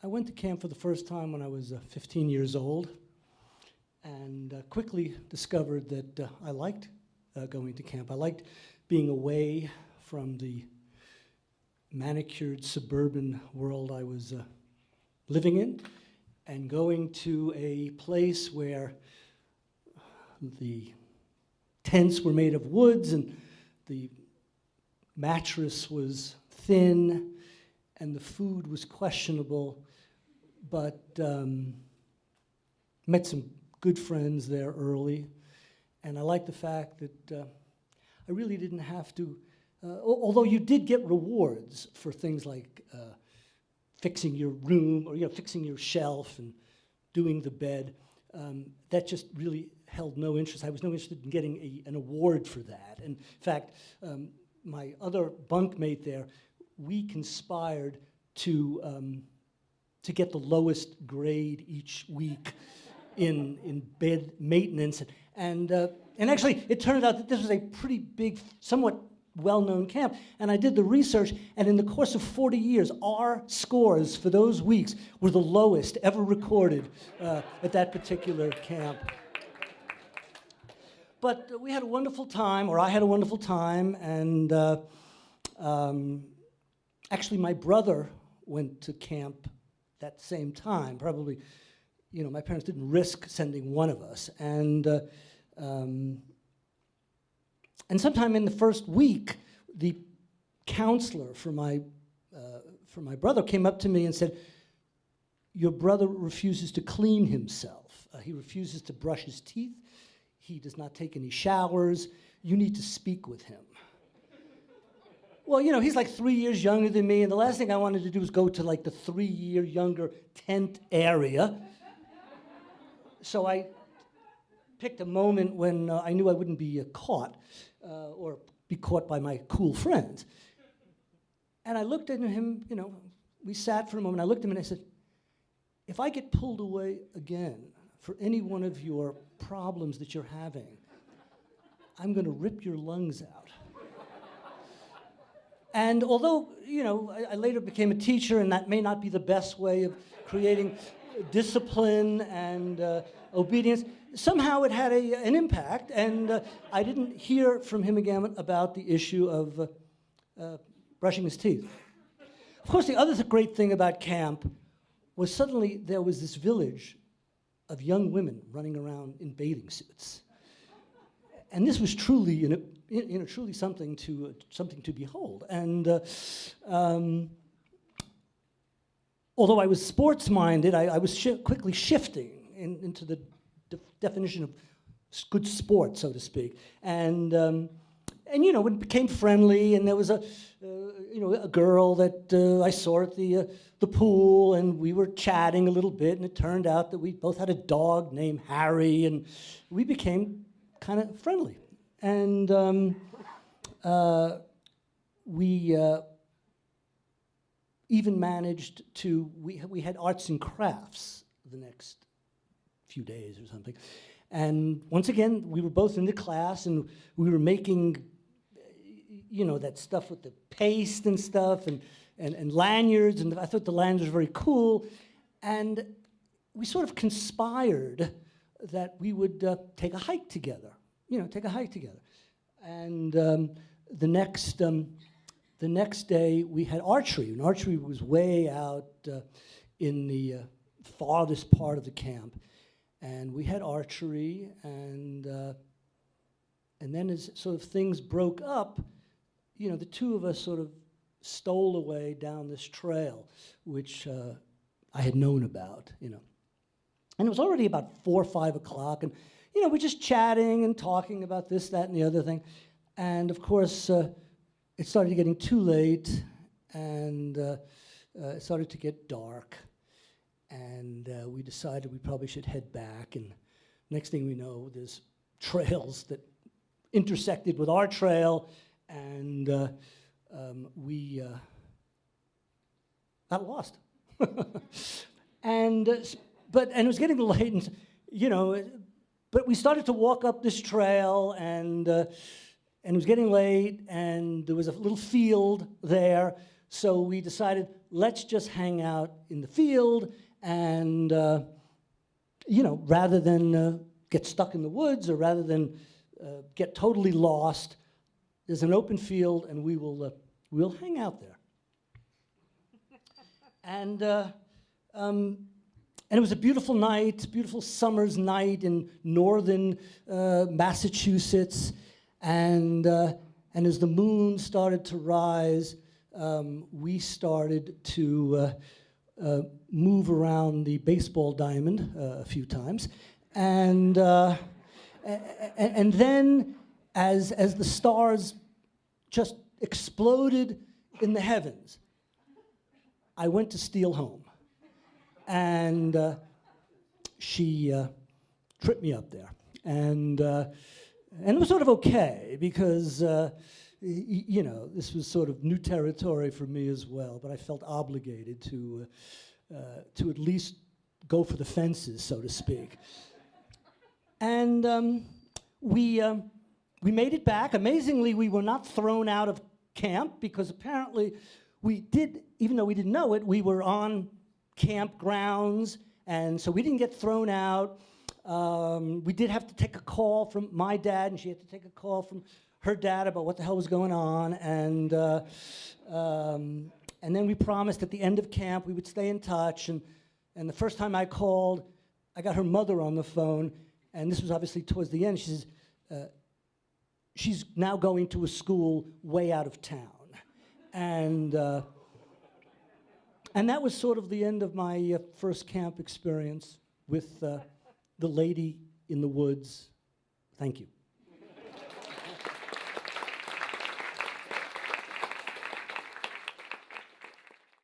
I went to camp for the first time when I was 15 years old, and quickly discovered that I liked going to camp. I liked being away from the manicured suburban world I was living in, and going to a place where the tents were made of woods and the mattress was thin and the food was questionable, but met some good friends there early. And I liked the fact that I really didn't have to, although you did get rewards for things like fixing your room or fixing your shelf and doing the bed, that just really held no interest. I was no interested in getting an award for that. In fact, my other bunkmate there, we conspired to get the lowest grade each week in bed maintenance, and actually it turned out that this was a pretty big, somewhat well-known camp, and I did the research, and in the course of 40 years, our scores for those weeks were the lowest ever recorded at that particular camp. But we had a wonderful time, or I had a wonderful time, and actually my brother went to camp that same time. Probably, my parents didn't risk sending one of us. And sometime in the first week, the counselor for my brother came up to me and said, "Your brother refuses to clean himself. He refuses to brush his teeth. He does not take any showers. You need to speak with him." Well, he's like 3 years younger than me, and the last thing I wanted to do was go to like the 3-year younger tent area. So I picked a moment when I knew I wouldn't be caught or be caught by my cool friends. And I looked at him, we sat for a moment. I looked at him and I said, "If I get pulled away again for any one of your problems that you're having, I'm going to rip your lungs out." And although, I later became a teacher, and that may not be the best way of creating discipline and obedience, somehow it had an impact, and I didn't hear from him again about the issue of brushing his teeth. Of course, the other great thing about camp was suddenly there was this village of young women running around in bathing suits. And this was truly, truly something to behold. And although I was sports-minded, I was quickly shifting into the definition of good sport, so to speak. And it became friendly, and there was a girl that I saw at the pool, and we were chatting a little bit, and it turned out that we both had a dog named Harry, and we became kind of friendly. And we even managed to, we had arts and crafts the next few days or something. And once again, we were both in the class, and we were making, that stuff with the paste and stuff, and lanyards, and I thought the lanyards were very cool. And we sort of conspired that we would take a hike together, And the next day we had archery, and archery was way out in the farthest part of the camp. And we had archery, and then as sort of things broke up, the two of us sort of stole away down this trail, which I had known about, And it was already about 4 or 5 o'clock, and we're just chatting and talking about this, that, and the other thing. And of course, it started getting too late, and it started to get dark. And we decided we probably should head back. And next thing we know, there's trails that intersected with our trail, and we got lost. And it was getting late, and but we started to walk up this trail, and it was getting late, and there was a little field there. So we decided, let's just hang out in the field and, rather than get stuck in the woods or rather than get totally lost, there's an open field and we'll hang out there. And it was a beautiful night, beautiful summer's night in northern Massachusetts. And as the moon started to rise, we started to move around the baseball diamond a few times. And then as the stars just exploded in the heavens, I went to steal home. And she tripped me up there. And it was sort of okay because, this was sort of new territory for me as well, but I felt obligated to at least go for the fences, so to speak. And we made it back. Amazingly, we were not thrown out of camp because apparently we did, even though we didn't know it, we were on campgrounds, and so we didn't get thrown out. We did have to take a call from my dad, and she had to take a call from her dad about what the hell was going on, and then we promised at the end of camp we would stay in touch, and the first time I called, I got her mother on the phone, and this was obviously towards the end. She says, she's now going to a school way out of town, and that was sort of the end of my first camp experience with the lady in the woods. Thank you.